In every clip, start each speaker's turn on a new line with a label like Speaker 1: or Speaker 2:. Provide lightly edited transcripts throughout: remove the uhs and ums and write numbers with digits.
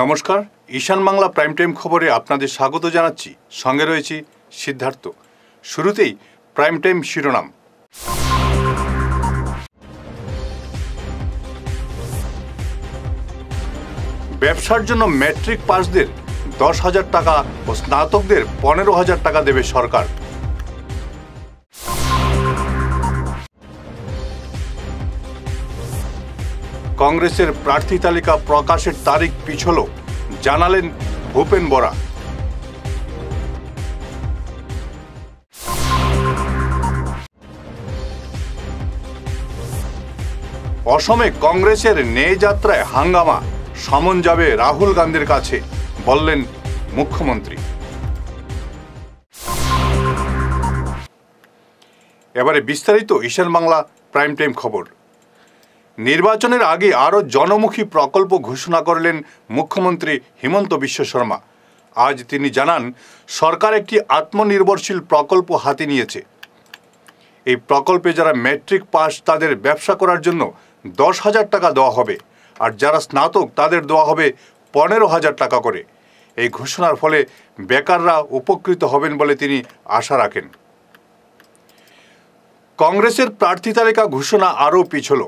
Speaker 1: নমস্কার, ঈশান Bangla prime time খবরে আপনাদের স্বাগত জানাচ্ছি। সঙ্গে রয়েছি সিদ্ধার্থ। শুরুতেই প্রাইম টাইম শিরোনাম। ব্যবসার জন্য ম্যাট্রিক পাসদের 10,000 টাকা ও স্নাতকদের 15,000 টাকা দেবে সরকার। কংগ্রেসের প্রার্থী তালিকা প্রকাশের তারিখ পিছল, জানালেন ভূপেন বরা। অসমে কংগ্রেসের ন্যায় যাত্রায় হাঙ্গামা, সমন যাবে রাহুল গান্ধীর কাছে, বললেন মুখ্যমন্ত্রী। এবারে বিস্তারিত ঈশান বাংলা প্রাইম টাইম খবর। নির্বাচনের আগে আরও জনমুখী প্রকল্প ঘোষণা করলেন মুখ্যমন্ত্রী হিমন্ত বিশ্ব শর্মা। আজ তিনি জানান, সরকার একটি আত্মনির্ভরশীল প্রকল্প হাতে নিয়েছে। এই প্রকল্পে যারা ম্যাট্রিক পাস তাদের ব্যবসা করার জন্য 10,000 টাকা দেওয়া হবে, আর যারা স্নাতক তাদের দেওয়া হবে 15,000 টাকা করে। এই ঘোষণার ফলে বেকাররা উপকৃত হবেন বলে তিনি আশা রাখেন। কংগ্রেসের প্রার্থী তালিকা ঘোষণা আরও পিছল।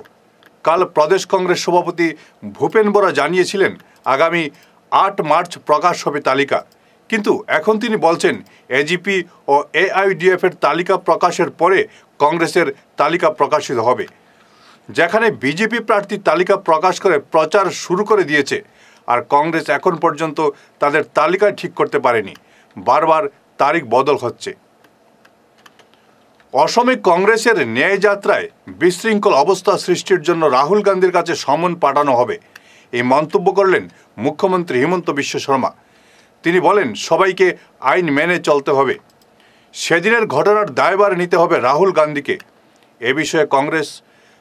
Speaker 1: কাল প্রদেশ কংগ্রেস সভাপতি ভূপেন বরা জানিয়েছিলেন আগামী 8 মার্চ প্রকাশ হবে তালিকা, কিন্তু এখন তিনি বলছেন এজিপি ও এআইডিএফের তালিকা প্রকাশের পরে কংগ্রেসের তালিকা প্রকাশিত হবে। যেখানে বিজেপি প্রার্থী তালিকা প্রকাশ করে প্রচার শুরু করে দিয়েছে, আর কংগ্রেস এখন পর্যন্ত তাদের তালিকা ঠিক করতে পারেনি, বারবার তারিখ বদল হচ্ছে। অসমে কংগ্রেসের ন্যায় যাত্রায় বিশৃঙ্খল অবস্থা সৃষ্টির জন্য রাহুল গান্ধীর কাছে সমন পাঠানো হবে, এই মন্তব্য করলেন মুখ্যমন্ত্রী হিমন্ত বিশ্ব শর্মা। তিনি বলেন, সবাইকে আইন মেনে চলতে হবে। সেদিনের ঘটনার দায়ভার নিতে হবে রাহুল গান্ধীকে। এ বিষয়ে কংগ্রেস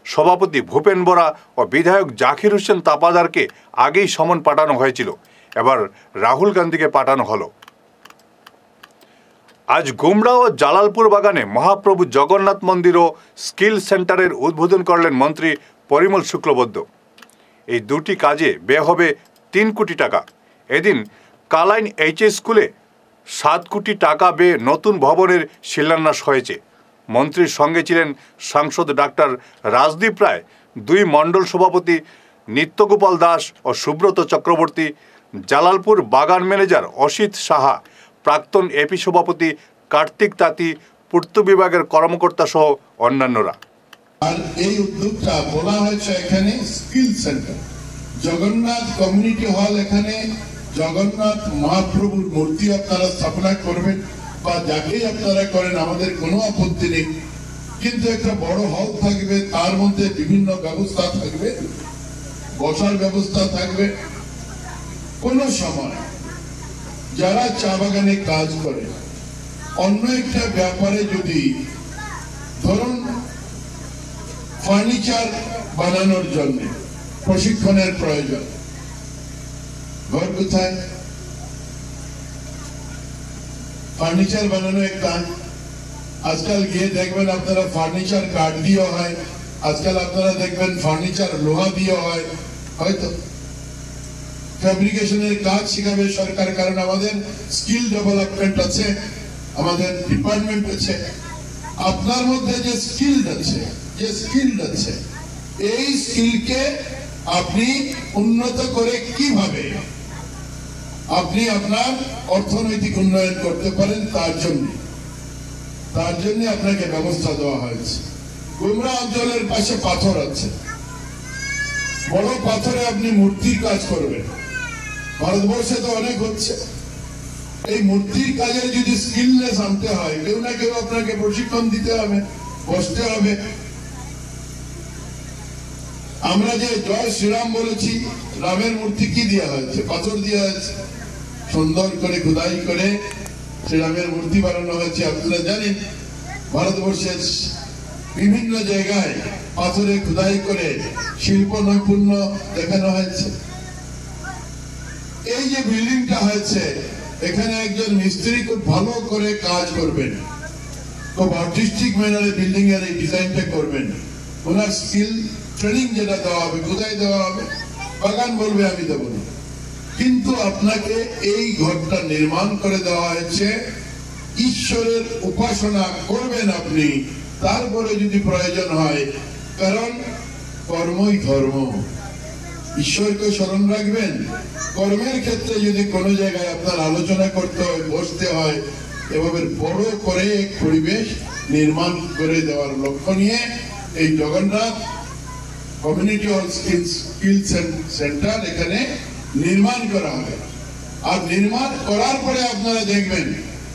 Speaker 1: সভাপতি ভূপেন বরা ও বিধায়ক জাকির হোসেন তাপাদারকে আগেই সমন পাঠানো হয়েছিল, এবার রাহুল গান্ধীকে পাঠানো হলো। আজ গুমরা ও জালালপুর বাগানে মহাপ্রভু জগন্নাথ মন্দির ও স্কিল সেন্টারের উদ্বোধন করলেন মন্ত্রী পরিমল শুক্লবৈদ্য। এই দুটি কাজে ব্যয় হবে 3 কোটি টাকা। এদিন কালাইন এইচএস স্কুলে 7 কোটি টাকা ব্যয়ে নতুন ভবনের শিলান্যাস হয়েছে। মন্ত্রীর সঙ্গে ছিলেন সাংসদ ডাক্তার রাজদীপ রায়, 2 মণ্ডল সভাপতি নিত্যগোপাল দাস ও সুব্রত চক্রবর্তী, জালালপুর বাগান ম্যানেজার অসিত সাহা, প্রাক্তন এপি সভাপতি কার্তিক তাঁতি, পূর্ত বিভাগের কর্মকর্তা সহ অন্যান্যরা।
Speaker 2: আর এই উদ্যোগটা বলা হয়েছে এখানে skill centre, Jagannath community hall. এখানে জগন্নাথ মহাপ্রভুর মূর্তি আপনারা স্থাপনা করবেন বা যাকেই আপনারা করেন, আমাদের কোনো আপত্তি নেই, কিন্তু একটা বড় হল থাকবে, তার মধ্যে বিভিন্ন ব্যবস্থা থাকবে, বসার ব্যবস্থা থাকবে। কোন সময় যারা চা বাগানে কাজ করে অন্য একটা ব্যাপারে যদি ধরুন ফার্নিচার বানানোর জন্য প্রশিক্ষণের প্রয়োজন, ঘর কোথায়? ফার্নিচার বানানো একটা, আজকাল গিয়ে দেখবেন আপনারা ফার্নিচার কাঠ দিয়ে হয়, আজকাল আপনারা দেখবেন ফার্নিচার লোহা দিয়ে হয়, হয়তো ফ্যাব্রিকেশনের কাজ শিখাবে সরকার, কারণ আমাদের স্কিল ডেভেলপমেন্ট আছে, আমাদের ডিপার্টমেন্ট আছে। আপনার মধ্যে যে স্কিল আছে, এই স্কিলকে আপনি উন্নত করে কিভাবে আপনি আপনার অর্থনৈতিক উন্নয়ন করতে পারেন, তার জন্য আপনাকে ব্যবস্থা দেওয়া হয়েছে। গুমরা অঞ্চলের পাশে পাথর আছে, বড় পাথরে আপনি মূর্তির কাজ করবেন। ভারতবর্ষে তো অনেক হচ্ছে। এই মূর্তির কাজে যদি স্কিলনেস আনতে হয়, কেউ না কেউ আপনাকে প্রশিক্ষণ দিতে হবে, বসতে হবে। আমরা যে জয় শ্রীরাম বলেছি, রামের মূর্তি কি দেওয়া হয়েছে? পাথর দেওয়া হয়েছে, সুন্দর করে খোদাই করে শ্রীরামের মূর্তি বানানো হয়েছে। আপনারা জানেন ভারতবর্ষের বিভিন্ন জায়গায় পাথরে খোদাই করে শিল্প নৈপুণ্য দেখানো হয়েছে। এই যে বিল্ডিংটা হয়েছে, এখানে একজন মিস্ত্রি খুব ভালো করে কাজ করবেন, খুব আর্টিস্টিক ম্যানারে বিল্ডিং এর এই ডিজাইনটা করবেন। ওনার স্কিল ট্রেনিং যেটা দেওয়া হবে, কোথায় দেওয়া হবে? বাগান বলবে আমি দেবো না, কিন্তু আপনাকে এই ঘরটা নির্মাণ করে দেওয়া হয়েছে, ঈশ্বরের উপাসনা করবেন আপনি, তারপরে যদি প্রয়োজন হয়, কারণ কর্মই ধর্ম, ঈশ্বরকে স্মরণ রাখবেন। কর্মের ক্ষেত্রে যদি কোনো জায়গায় আপনার আলোচনা করতে হয়, বসতে হয়, এভাবে বড় করে এক পরিবেশ নির্মাণ করে দেওয়ার লক্ষ্য নিয়ে এই Jagannath community hall skill centre এখানে নির্মাণ করা হবে। আর নির্মাণ করার পরে আপনারা দেখবেন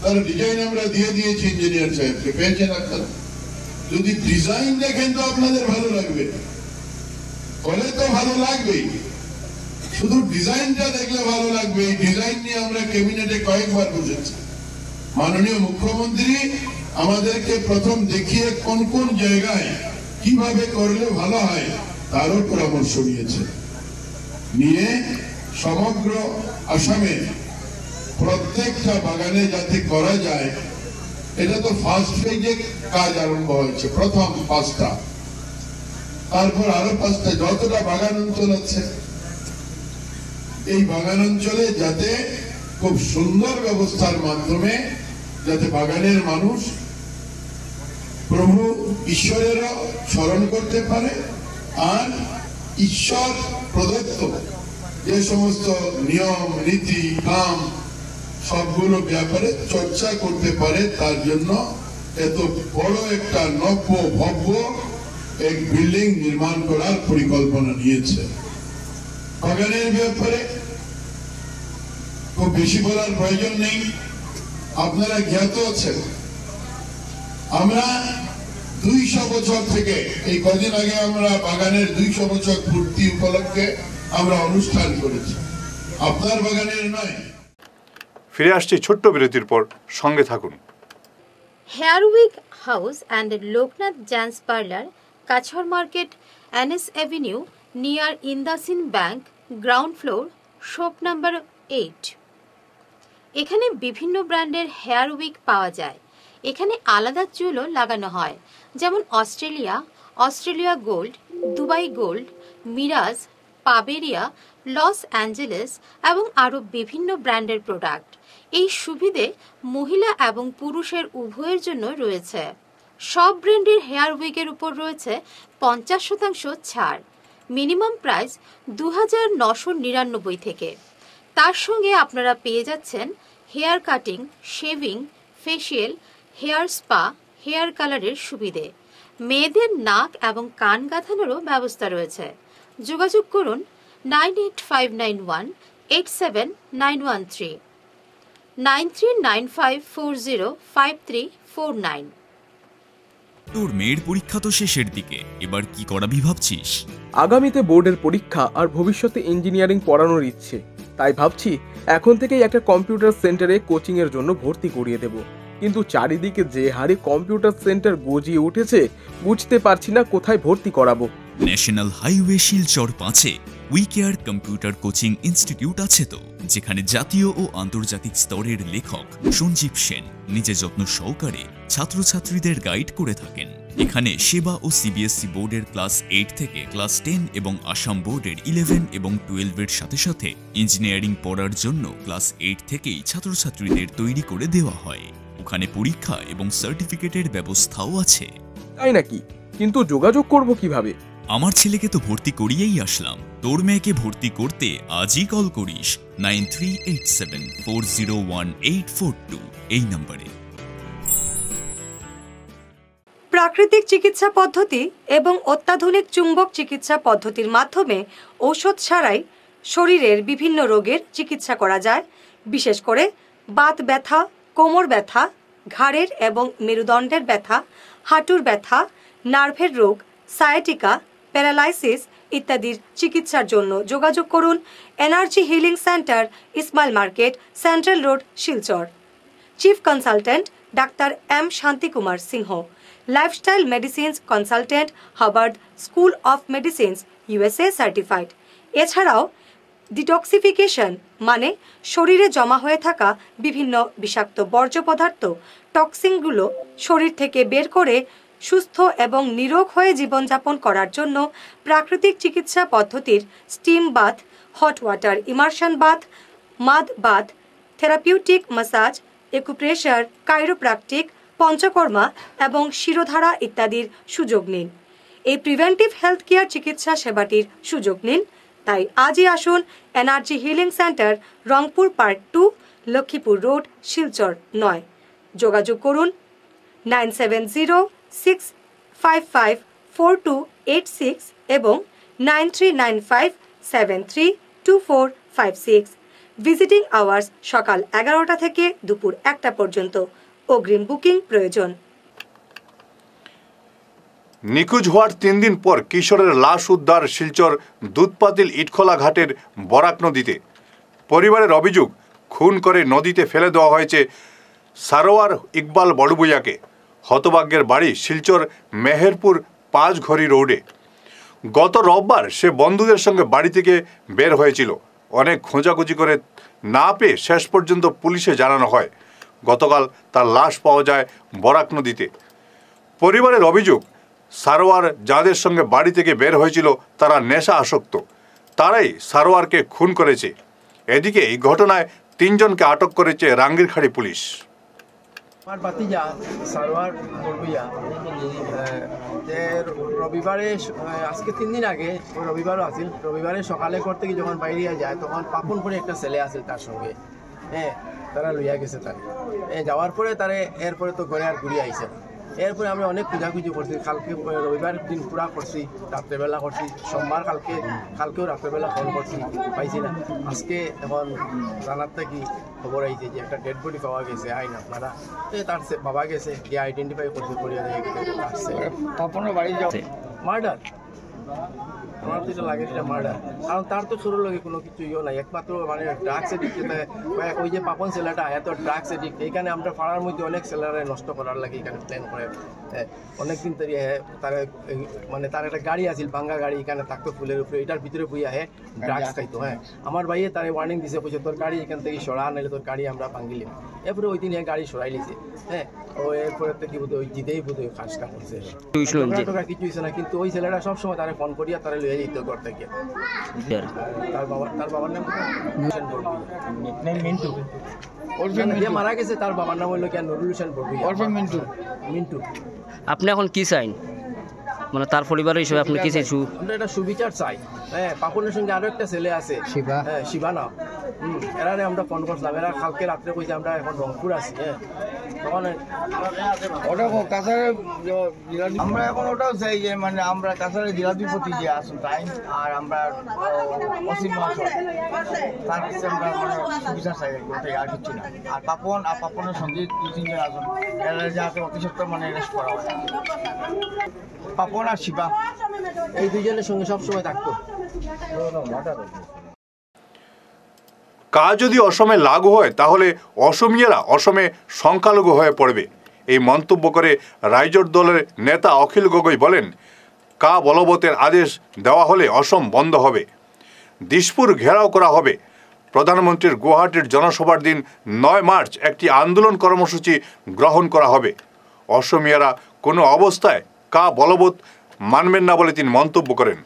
Speaker 2: তার ডিজাইন আমরা দিয়ে দিয়েছি ইঞ্জিনিয়ার সাহেবকে, পেয়েছেন আপনারা। যদি ডিজাইন দেখেন তো আপনাদের ভালো লাগবে, বলে তো ভালো লাগবেই, শুধু ডিজাইনটা দেখলে ভালো লাগবে। এই ডিজাইন নিয়ে আমরা ক্যাবিনেটে কয়েকবার বসেছি। মাননীয় মুখ্যমন্ত্রী আমাদেরকে প্রথম দেখিয়ে কোন কোন জায়গায় কিভাবে করলে ভালো হয় তারও পরামর্শ নিয়েছে, নিয়ে সমগ্র আসামে প্রত্যেকটা বাগানে যাতে করা যায়, এটা তো ফার্স্ট ফেজে কাজ আরম্ভ হয়েছে, প্রথম 5টা, তারপর আরো 5টা, যতটা বাগান অঞ্চল আছে এই বাগান অঞ্চলে যাতে খুব সুন্দর ব্যবস্থার মাধ্যমে যাতে বাগানের মানুষ প্রভু ঈশ্বরেরও স্মরণ করতে পারে, আর ঈশ্বর প্রদত্ত যে সমস্ত নিয়ম নীতি কাম সবগুলো ব্যাপারে চর্চা করতে পারে, তার জন্য এত বড় একটা নব্য ভব্য এক বিল্ডিং নির্মাণ করার পরিকল্পনা নিয়েছে। বাগানের ব্যাপারে খুব বেশি বলার প্রয়োজন নেই, আপনারা জ্ঞাত আছেন। আমরা 200 বছর থেকে, এই কদিন আগে আমরা বাগানের 200 বছর পূর্তি উপলক্ষে আমরা অনুষ্ঠান করেছি, আপনার বাগানের নয়।
Speaker 1: ফিরে আসছি ছোট্ট বিরতির পর, সঙ্গে থাকুন।
Speaker 3: Hair wig house and Loknath dance parlour, Cachar market, NS avenue, near IndusInd bank, ground floor, shop number 8। এখানে বিভিন্ন ব্র্যান্ডের হেয়ার উইক পাওয়া যায়। এখানে আলাদা চুলও লাগানো হয়, যেমন Australia gold, Dubai gold, mirage, পাবেরিয়া, লস অ্যাঞ্জেলেস এবং আরও বিভিন্ন ব্র্যান্ডের প্রোডাক্ট। এই সুবিধে মহিলা এবং পুরুষের উভয়ের জন্য রয়েছে। সব ব্র্যান্ডের হেয়ার উইকের উপর রয়েছে 50% ছাড়। মিনিমাম প্রাইস 2999 থেকে। তার সঙ্গে আপনারা পেয়ে যাচ্ছেন hair cutting, shaving, facial, hair spa, hair কালারের সুবিধে। মেয়েদের নাক এবং কান গাঁথানোরও ব্যবস্থা রয়েছে। যোগাযোগ করুন 9859187913, 9395405349।
Speaker 4: তোর মেয়ের পরীক্ষা তো শেষের দিকে, এবার কি করাবি ভাবছিস?
Speaker 5: আগামীতে বোর্ডের পরীক্ষা আর ভবিষ্যতে ইঞ্জিনিয়ারিং পড়ানোর ইচ্ছে, তাই ভাবছি এখন থেকেই একটা কম্পিউটার সেন্টারে কোচিং এর জন্য ভর্তি করিয়ে দেব। কিন্তু চারিদিকে যে হারে কম্পিউটার সেন্টার গজিয়ে উঠেছে, বুঝতে পারছি না কোথায় ভর্তি করাবো।
Speaker 4: ন্যাশনাল হাইওয়ে শিলচর 5-এ উইকেয়ার কম্পিউটার কোচিং ইনস্টিটিউট আছে তো, যেখানে জাতীয় ও আন্তর্জাতিক স্তরের লেখক সঞ্জীব সেন নিজে যত্ন সহকারে ছাত্রছাত্রীদের গাইড করে থাকেন। এখানে সেবা ও CBSE বোর্ডের ক্লাস 8 থেকে ক্লাস 10 এবং আসাম বোর্ডের 11 এবং 12-এর সাথে সাথে ইঞ্জিনিয়ারিং পড়ার জন্য ক্লাস 8 থেকেই ছাত্রছাত্রীদের তৈরি করে দেওয়া হয়। ওখানে পরীক্ষা এবং সার্টিফিকেটের ব্যবস্থাও আছে।
Speaker 5: তাই নাকি? কিন্তু যোগাযোগ করব কিভাবে?
Speaker 4: আমার ছেলেকে তো ভর্তি করিয়েই আসলাম, তোর মেয়েকে ভর্তি করতে আজই কল করিস 9387401842 এই নম্বরে।
Speaker 6: প্রাকৃতিক চিকিৎসা পদ্ধতি এবং অত্যাধুনিক চুম্বক চিকিৎসা পদ্ধতির মাধ্যমে ঔষধ ছাড়াই শরীরের বিভিন্ন রোগের চিকিৎসা করা যায়। বিশেষ করে বাত ব্যথা, কোমর ব্যথা, ঘাড়ের এবং মেরুদণ্ডের ব্যথা, হাঁটুর ব্যথা, নার্ভের রোগ, সায়াটিকা, প্যারালাইসিস ইত্যাদির চিকিৎসার জন্য যোগাযোগ করুন energy healing center, Ismail market, central road, Silchar. Chief consultant doctor M. Shantikumar Singh, lifestyle medicines consultant, Harvard school of medicines, USA certified. এছাড়াও ডিটক্সিফিকেশন মানে শরীরে জমা হয়ে থাকা বিভিন্ন বিষাক্ত বর্জ্য পদার্থ, টক্সিনগুলো শরীর থেকে বের করে সুস্থ এবং নিরোগ হয়ে জীবনযাপন করার জন্য প্রাকৃতিক চিকিৎসা পদ্ধতির steam bath, hot water immersion bath, mud bath, therapeutic massage, acupressure, chiropractic, panchakarma এবং শিরোধারা ইত্যাদির সুযোগ নিন। এই প্রিভেন্টিভ হেলথ কেয়ার চিকিৎসা সেবাটির সুযোগ নিন। তাই আজই আসুন energy healing centre, Rangpur part 2, Lakshmipur road, Silchar 9। যোগাযোগ করুন 9706554286 এবং 9395732456। ভিজিটিং আওয়ার্স সকাল 11টা থেকে দুপুর 1টা পর্যন্ত। অগ্রিম বুকিং প্রয়োজন।
Speaker 1: নিখোঁজ হওয়ার 3 দিন পর কিশোরের লাশ উদ্ধার শিলচর দুধপাতিল ইটখোলা ঘাটের বরাক নদীতে। পরিবারের অভিযোগ, খুন করে নদীতে ফেলে দেওয়া হয়েছে সারোয়ার ইকবাল বড়বুইয়াকে। হতভাগ্যের বাড়ি শিলচর মেহেরপুর 5 ঘড়ি রোডে। গত রোববার সে বন্ধুদের সঙ্গে বাড়ি থেকে বের হয়েছিল। অনেক খোঁজাখুঁজি করে না পেয়ে শেষ পর্যন্ত পুলিশে জানানো হয়। গতকাল তার লাশ পাওয়া যায় বরাক নদীতে। পরিবারের অভিযোগ, সারোয়ার যাদের সঙ্গে বাড়ি থেকে বের হয়েছিল তারা নেশা আসক্ত। তারাই সারোয়ারকে খুন করেছে। এদিকে এই ঘটনায় 3 জনকে আটক করেছে রাঙ্গিরখাড়ি পুলিশ।
Speaker 7: আমার ভাতিজা সারোয়ার বড়বুইয়া রবিবারে, আজকে 3 দিন আগে, রবিবারও আছিল, রবিবারে সকালে ঘর থেকে যখন বাইরে যায় তখন পাপন করে একটা ছেলে আছে তার সঙ্গে, তারা লইয়া গেছে তারে। যাওয়ার পরে তারে এরপরে তো ঘরে আর ঘুরিয়ে আইসে না। এরপরে আমরা অনেক খোঁজাখুঁজি করছি, কালকে রবিবার দিন পুরা করছি, রাত্রেবেলা করছি, সোমবার কালকেও রাত্রেবেলা ফোন করছি, পাইছি না। আজকে এখন জানার থেকে খবর আইছে যে একটা ডেড বডি পাওয়া গেছে। আইন আপনারা তার বাবা গেছে, গিয়ে আইডেন্টিফাই করতে করিয়া আসছে। পাপনের বাড়ি যাচ্ছে মার্ডার, আমার তো লাগে এটা মার্ডার, কারণ তার তো ছোটোর লগে কোনো কিছু ইয়ে নাই, একমাত্র মানে ড্রাগস এডিক্ট। ওই যে পাপন ছেলেটা এত ড্রাগস এডিক্ট, এইখানে আমরা পাড়ার মধ্যে অনেক ছেলেরা নষ্ট করার লাগে এখানে প্ল্যান করে। অনেকদিন তৈরি তার মানে তার একটা গাড়ি আছিল, ভাঙ্গা গাড়ি, এখানে থাকতো ফুলের উপরে, এটার ভিতরে বই ড্রাগস খাইতো। আমার ভাইয়ে তার ওয়ার্নিং দিছে, বলছে তোর গাড়ি এখান থেকে সরা, নাহলে তোর গাড়ি আমরা ভাঙ্গিলাম। এরপরে ওই দিন গাড়ি সরাই লিছে। ও এরপরে থেকে বোধ ওই জিতেই বোধ ওই কাজটা করছে, কিছু হয়েছে না। কিন্তু ওই ছেলেটা সবসময় তারা ফোন করিয়া তারা লইয়া যেত ঘর থেকে। তার বাবার নাম মিন্টু, মারা গেছে। তার বাবার নাম হইল নুরুল হোসেন বড়বুইয়া, মিন্টু।
Speaker 8: আপনি এখন কি চাইন, মানে তার পরিবারের হিসেবে আপনি কি চাইছু?
Speaker 7: আমরা এটা সুবিচার চাই। পাপনের সঙ্গে আরো একটা ছেলে আছে, শিবা না, এরা আমরা ফোন করছিলাম। এরা কালকে রাত্রে কইছে আমরা এখন রংপুর আছি। তখন
Speaker 9: আমরা এখন ওটাও চাই যে মানে আমরা কাছাড়ে জেলাধিপতি যে আসুন তাই, আর আমরা অসীম মহাশয় তার কাছে আমরা মানে সুবিচার চাই, ওটাই আর কিছু না। আর পাপনের সঙ্গে 2-3 জন আসুন, এরা যাতে অতি সত্ত্বর মানে অ্যারেস্ট করা হয়। পাপন আর শিবা
Speaker 7: এই 2 জনের সঙ্গে সবসময় থাকতো।
Speaker 1: কাজ যদি অসমে লাগু হয় তাহলে অসমিয়ারা অসমে সংখ্যালঘু হয়ে পড়বে। এই মন্তব্য করে রাইজোট দলের নেতা অখিল গগৈ বলেন, কা বলবতের আদেশ দেওয়া হলে অসম বন্ধ হবে, দিশপুর ঘেরাও করা হবে। প্রধানমন্ত্রীর গুয়াহাটির জনসভার দিন 9 মার্চ একটি আন্দোলন কর্মসূচি গ্রহণ করা হবে। অসমিয়ারা কোনো অবস্থায় কা বলবৎ মানবেন না বলে তিনি মন্তব্য করেন।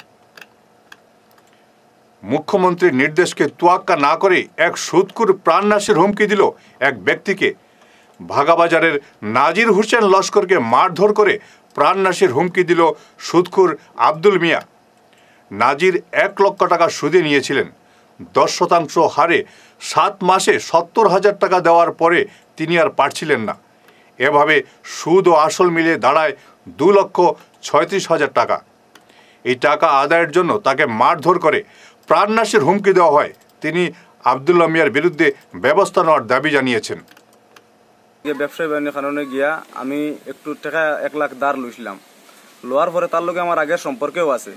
Speaker 1: মুখ্যমন্ত্রীর নির্দেশকে তোয়াক্কা না করে এক সুদখোর প্রাণনাশের হুমকি দিল এক ব্যক্তিকে। ভাগাবাজারের নাজির হোসেন লস্করকে মারধর করে প্রাণনাশের হুমকি দিল সুদখোর আব্দুল মিয়া। নাজির 1 লক্ষ টাকা সুদে নিয়েছিলেন। 10% হারে 7 মাসে 70,000 টাকা দেওয়ার পরে তিনি আর পারছিলেন না। এভাবে সুদ ও আসল মিলিয়ে দাঁড়ায় 2,36,000 টাকা। এই টাকা আদায়ের জন্য তাকে মারধর করে প্রাণনাশের হুমকি দেওয়া হয়। তিনি আব্দুল্লাহ মিয়ার বিরুদ্ধে ব্যবস্থা নেওয়ার দাবি জানিয়েছেন।
Speaker 10: ব্যবসায়ী বাণিজ্যের কারণে গিয়া আমি একটু টাকা 1 লাখ ধার লইছিলাম। লোয়ার পরে তার লগে আমার আগের সম্পর্কেও আছে।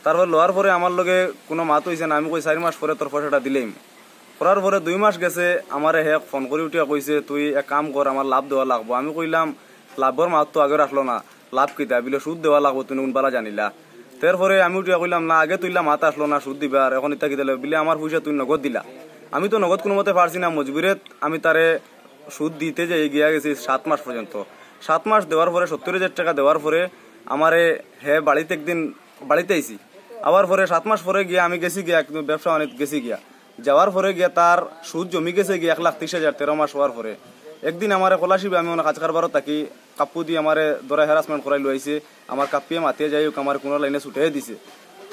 Speaker 10: তারপর লোয়ার পরে আমার লগে কোনো মাত হয়েছে না। আমি কই 4 মাস পরে তোর পয়সাটা দিলেই। করার পরে 2 মাস গেছে, আমার হে ফোন করে উঠিয়া কইছে তুই এক কাম কর, আমার লাভ দেওয়া লাগবো। আমি কইলাম লাভর মাত তো আগে আসলো না, লাভ কিতা বিলে সুদ দেওয়া লাগবো, তুমি কোন বালা জানিলা। তারপরে আমি উঠিয়া কইলাম না, আগে তুইলা মাত আসলো না, সুদ দিবা, আর এখন ইত্যা কি দিলে বিলে আমার পয়সা তুই নগদ দিলা। আমি তো নগদ কোনো মতে পারছি না, মজবুরে আমি তারে সুদ দিতে যাই গিয়া গেছি 7 মাস পর্যন্ত। 7 মাস দেওয়ার পরে 70,000 টাকা দেওয়ার পরে আমারে হে বাড়িতে একদিন বাড়িতে আইছি আবার পরে 7 মাস পরে গিয়া আমি গেছি গিয়া একদম ব্যবসা বাণিজ্য গেছি গিয়া যাওয়ার পরে গিয়া তার সুদ জমি গেছে গিয়া 1,30,000 13 মাস হওয়ার পরে একদিন আমারে কলাশিবে আমি কাজ কারবার থাকি কাপ্পু দিয়ে আমারে ধরে হ্যারাসমেন্ট করাই লইছে আমার কাপ্পিয়ে মাতিয়ে যাই আমার কোনো লাইনে ছুটে দিছে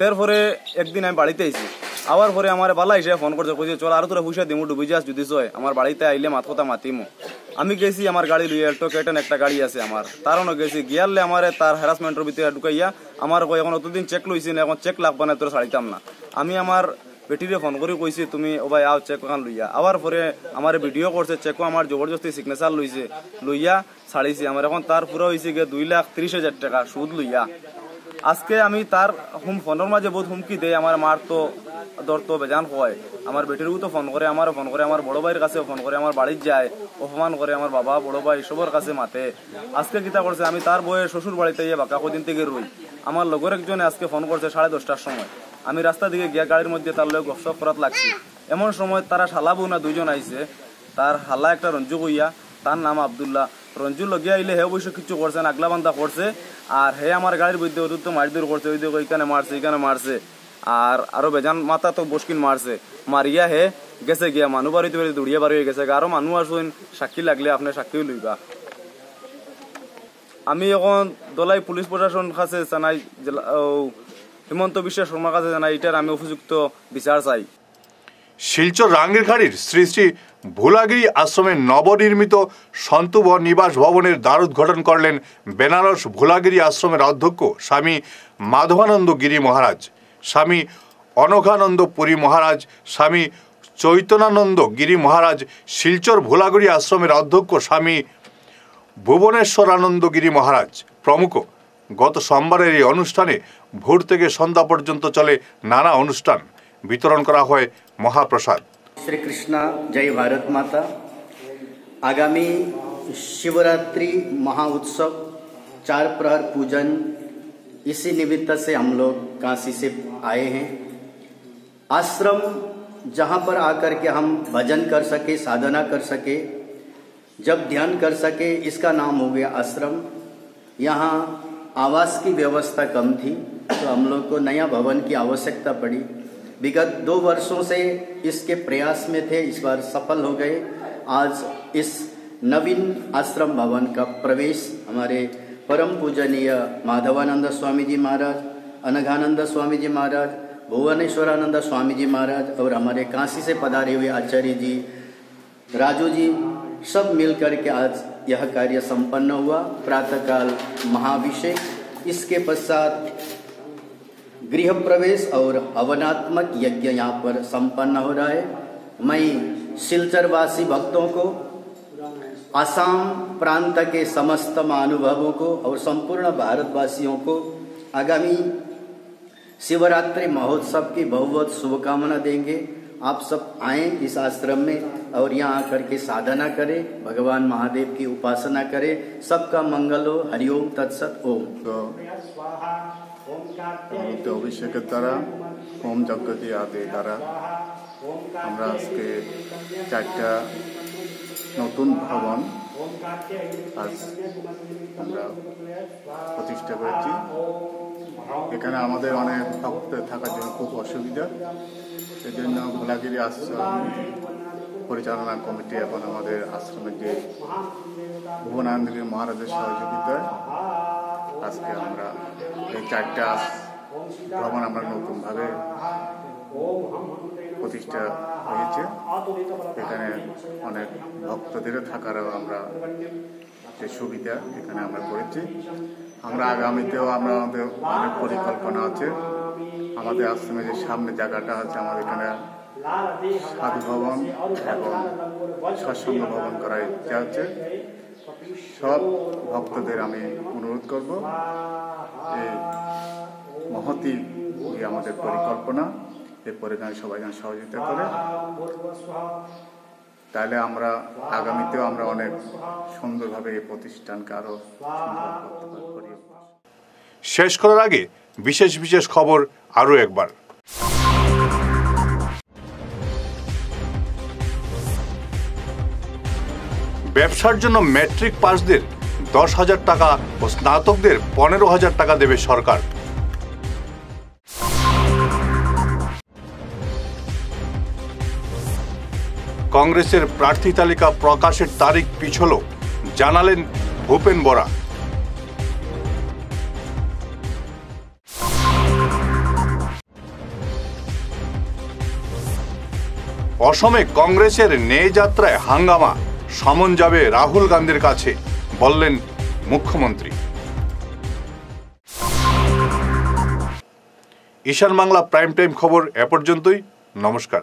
Speaker 10: তারপরে একদিন আমি বাড়িতে আইছি আবার পরে আমার বালা হিসেবে ফোন করছে কইছে চল আর তোরা পয়সা দিমু ডুবি যাস যদি চয় আমার বাড়িতে আইলে মাত কথা মাতিমু আমি গেছি আমার গাড়ি লইয়া এল্টো কেটেন একটা গাড়ি আছে আমার তারও গেছি গিয়ালে আমারে তার হ্যারাসমেন্টের ভিতরে ঢুকাইয়া আমার কই এখন অতদিন চেক লইছি না এখন চেক লাগবে না তোরা ছাড়িতাম না আমি আমার বেটিরে ফোন করে কইছি তুমি ও ভাই আও চেক ওখান লইয়া আবার পরে আমার ভিডিও করছে চেকও আমার জবরদস্তি সিগনেচার লইছে লইয়া ছাড়িছি আমার এখন তার পুরো হয়েছে গিয়ে 2,30,000 টাকা সুদ লইয়া আজকে আমি তার ফোনের মাঝে বহুত হুমকি দেয় আমার মার তো ধরতো বেজান হয় আমার বেটিরও তো ফোন করে আমারও ফোন করে আমার বড় ভাইয়ের কাছে ফোন করে আমার বাড়ির যায় অপমান করে আমার বাবা বড় ভাই সবার কাছে মাতে আজকে কিতা করছে আমি তার বইয়ের শ্বশুর বাড়িতে গিয়ে বাঁকা কদিন থেকে রই আমার লগের একজনে আজকে ফোন করছে 10:30টার সময় আমি রাস্তা দিকে গিয়া গাড়ির মধ্যে তার লোক গপসপ করাত লাগছি এমন সময় তারা শালা বউ না দুইজন আইছে তার হালা একটা রঞ্জু কইয়া তার নাম আব্দুল্লাহ রঞ্জু লগিয়া আইলে হে অবশ্য কিছু করছে না আগলা বান্ধা করছে আর হে আমার গাড়ির মধ্যে অদূর মারদুর করছে ওই দেখো এখানে মারছে আর আরো বেজান মাথা তো বসকিন মারছে মারিয়া হে গেছে গিয়া মানুষ বাড়িতে বাড়িতে দৌড়িয়া বাড়ি হয়ে গেছে আরো মানুষ আসুন সাক্ষী লাগলে আপনি সাক্ষীও লইবা আমি এখন দলাই পুলিশ প্রশাসন কাছে জানাই হিমন্ত বিশ্ব শর্মার কাছে জানাই এটার আমি উপযুক্ত বিচার চাই
Speaker 1: শিলচর রাঙ্গিরখাড়ির শ্রী শ্রী ভোলাগিরি আশ্রমের নবনির্মিত সন্তুব নিবাস ভবনের দ্বার উদ্ঘাটন করলেন বেনারস ভোলাগিরি আশ্রমের অধ্যক্ষ স্বামী মাধবানন্দ গিরি মহারাজ স্বামী অনঘানন্দ পুরী মহারাজ স্বামী চৈতন্যানন্দ গিরি মহারাজ শিলচর ভোলাগিরি আশ্রমের অধ্যক্ষ স্বামী ভুবনেশ্বরানন্দ গিরি মহারাজ প্রমুখ গত সোমবারের এই অনুষ্ঠানে ভোর থেকে সন্ধ্যা পর্যন্ত চলে নানা অনুষ্ঠান वितरण करा हुआ महाप्रसाद।
Speaker 11: श्री कृष्णा जय भारत माता। आगामी शिवरात्रि महाउत्सव 4 प्रहर पूजन इसी निमित्त से हम लोग काशी से आए हैं। आश्रम जहाँ पर आकर के हम भजन कर सके, साधना कर सके, जब ध्यान कर सके, इसका नाम हो गया आश्रम। यहाँ आवास की व्यवस्था कम थी तो हम लोग को नया भवन की आवश्यकता पड़ी। विगत 2 वर्षों से इसके प्रयास में थे, इस बार सफल हो गए। आज इस नवीन आश्रम भवन का प्रवेश हमारे परम पूजनीय माधवानंद स्वामी जी महाराज, अनघानंद स्वामी जी महाराज, भुवनेश्वरानंद स्वामी जी महाराज और हमारे काशी से पधारे हुए आचार्य जी, राजू जी, सब मिलकर के आज यह कार्य संपन्न हुआ। प्रातःकाल महाभिषेक, इसके पश्चात गृह प्रवेश और हवनात्मक यज्ञ यहाँ पर संपन्न हो रहा है। मैं शिलचरवासी भक्तों को, असम प्रांत के समस्त महानुभावों को और संपूर्ण भारतवासियों को आगामी शिवरात्रि महोत्सव की बहुत शुभकामना देंगे। आप सब आएं इस आश्रम में और यहाँ आकर के साधना करें, भगवान महादेव की उपासना करें। सबका मंगल हो। हरिओम तत्सत ओम।
Speaker 12: অভিষেকের দ্বারা হোম যজ্ঞ দিয়ে আদি দ্বারা আমরা আজকে 4টা নতুন ভবন আজ আমরা প্রতিষ্ঠা করেছি। এখানে আমাদের অনেক ভক্ত থাকার জন্য খুব অসুবিধা, এই জন্য ভোলাগিরি আশ্রম পরিচালনা কমিটি এখন আমাদের আশ্রমের যে ভুবনানন্দগিরি মহারাজের সহযোগিতায় আজকে আমরা এই 4টা ভবন আমরা নতুনভাবে প্রতিষ্ঠা হয়েছে। এখানে অনেক ভক্তদের থাকারও আমরা যে সুবিধা এখানে আমরা করেছি। আমরা আগামীতেও আমরা আমাদের অনেক পরিকল্পনা আছে। আমাদের আশ্রমের যে সামনে জায়গাটা আছে, আমাদের এখানে সাধু ভবন এবং সৎসঙ্গ ভবন করার ইচ্ছা আছে। সব ভক্তদের আমি অনুরোধ করব, এই মহতি যে আমাদের পরিকল্পনা, এই পরিকল্পনায় সবাই যেন সহযোগিতা করে, তাহলে আমরা আগামীতেও আমরা অনেক সুন্দরভাবে এই প্রতিষ্ঠানকে আরো সুন্দর করতে পারি।
Speaker 1: শেষ করার আগে বিশেষ খবর আরো একবার। ব্যবসার জন্য ম্যাট্রিক পাসদের 10,000 টাকা ও স্নাতকদের 15,000 টাকা দেবে সরকার। কংগ্রেসের প্রার্থী তালিকা প্রকাশের তারিখ পিছল, জানালেন ভূপেন বরা। অসমে কংগ্রেসের ন্যায় যাত্রায় হাঙ্গামা, সমন যাবে রাহুল গান্ধীর কাছে, বললেন মুখ্যমন্ত্রী। ঈশান বাংলা প্রাইম টাইম খবর এ পর্যন্তই। নমস্কার।